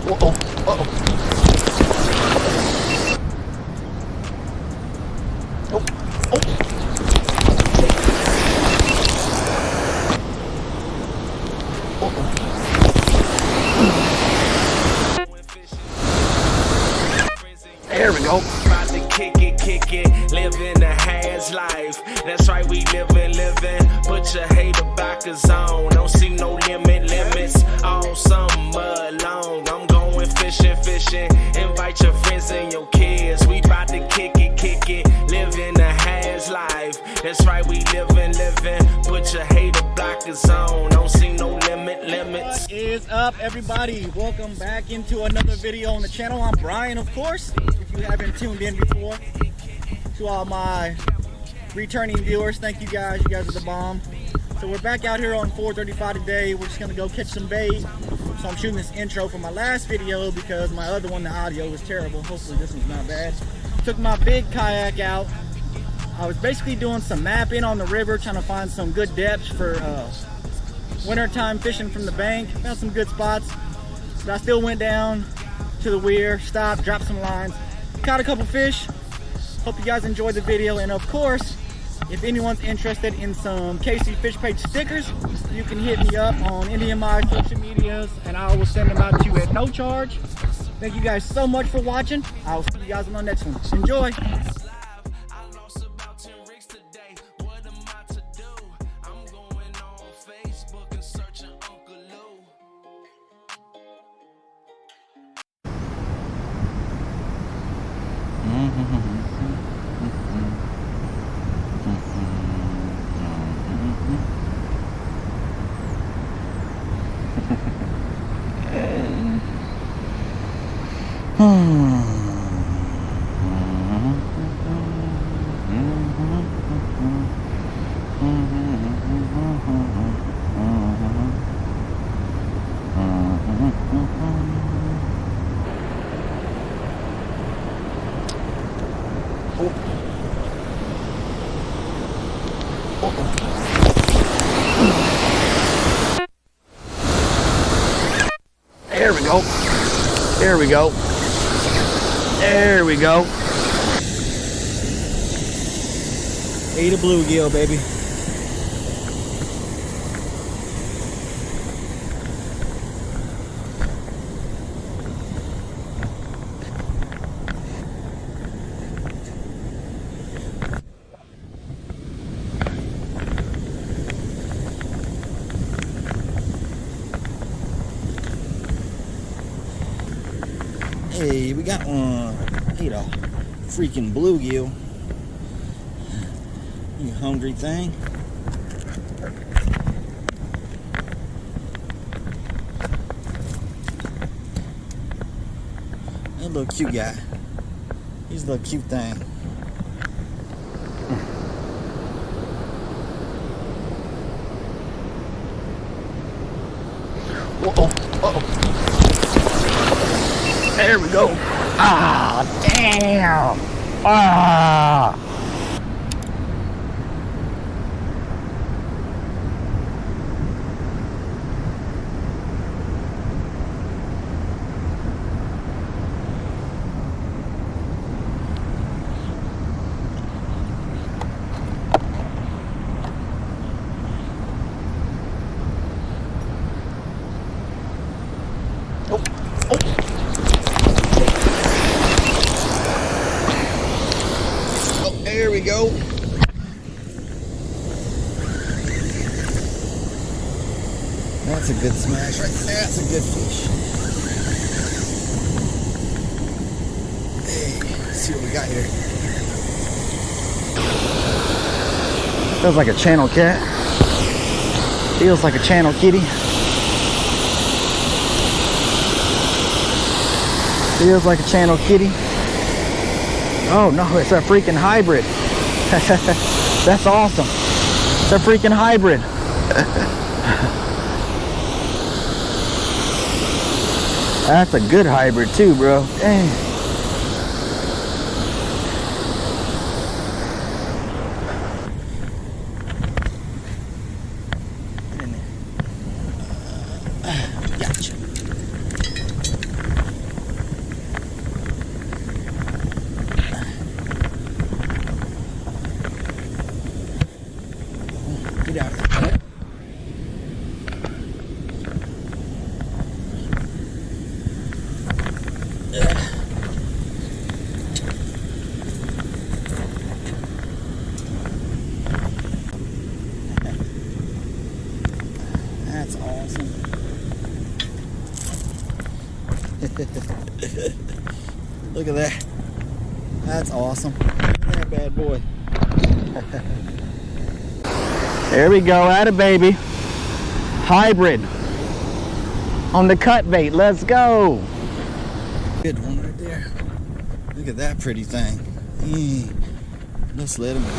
Uh-oh. Uh-oh. Oh. Oh. There we go. About to kick it, living a has life. That's right, we living. Put your hater backers on. Don't see no limits. All summer long, I'm going fishing. Invite your friends and your kids. We about to kick it, living a has life. That's right, we living. Put your hater backers on. Don't see no limits. What is up, everybody? Welcome back into another video on the channel. I'm Brian, of course. If you haven't tuned in before, to all my returning viewers, thank you guys. You guys are the bomb. So we're back out here on 435 today. We're just gonna go catch some bait. So I'm shooting this intro for my last video because my other one, the audio was terrible. Hopefully this one's not bad. Took my big kayak out. I was basically doing some mapping on the river, trying to find some good depths for wintertime fishing from the bank. Found some good spots, but I still went down to the weir, stopped, dropped some lines, caught a couple fish. Hope you guys enjoyed the video, and of course, if anyone's interested in some KC Fish Page stickers, you can hit me up on any of my social medias and I will send them out to you at no charge. Thank you guys so much for watching. I'll see you guys on the next one. Enjoy. There we go. There we go. There we go. Ate a bluegill, baby. Hey, we got one. Ate a freaking bluegill. You hungry thing. That little cute guy. He's a little cute thing. Uh-oh. Uh-oh. There we go. Ah, damn. Ah. Oh. Oh. There we go. That's a good smash right there. That's a good fish. Hey, let's see what we got here. Feels like a channel cat. Feels like a channel kitty. Feels like a channel kitty. Oh no, it's a freaking hybrid. That's awesome. It's a freaking hybrid. That's a good hybrid too, bro. Dang. Gotcha. Look at that. That's awesome. Look at that bad boy. There we go, atta baby. Hybrid on the cut bait. Let's go. Good one right there. Look at that pretty thing. Let's let him go.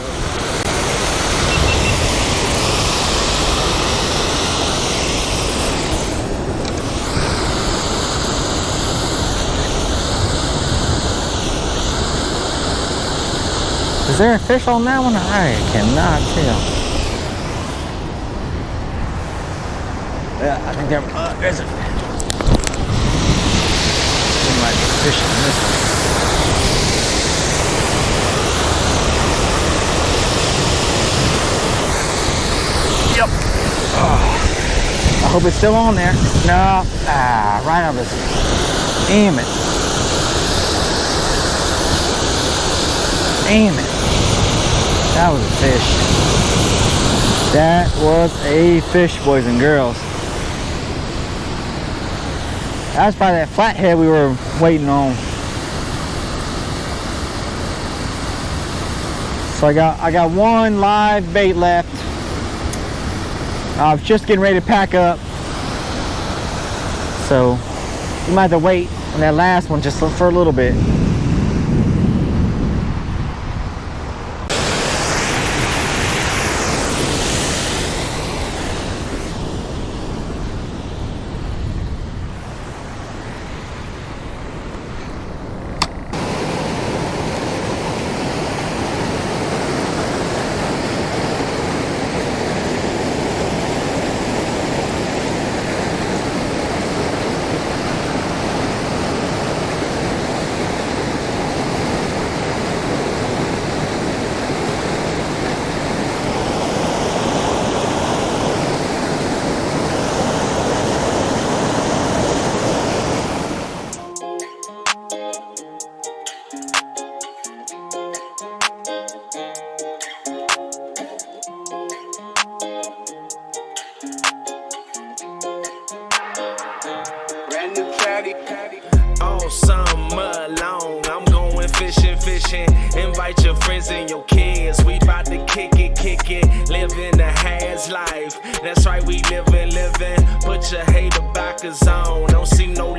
Is there a fish on that one? I cannot tell. Yeah, I think there's a fish. There might be a fish on this one. Yep. Oh, I hope it's still on there. No. Right on this. Damn it. Damn it. That was a fish. That was a fish, boys and girls. That's probably that flathead we were waiting on. So I got one live bait left. I was just getting ready to pack up. So we might have to wait on that last one just for a little bit. All summer long, I'm going fishing. Invite your friends and your kids. We bout to kick it. Living the has life. That's right, we living. Put your hater backers on. Don't see no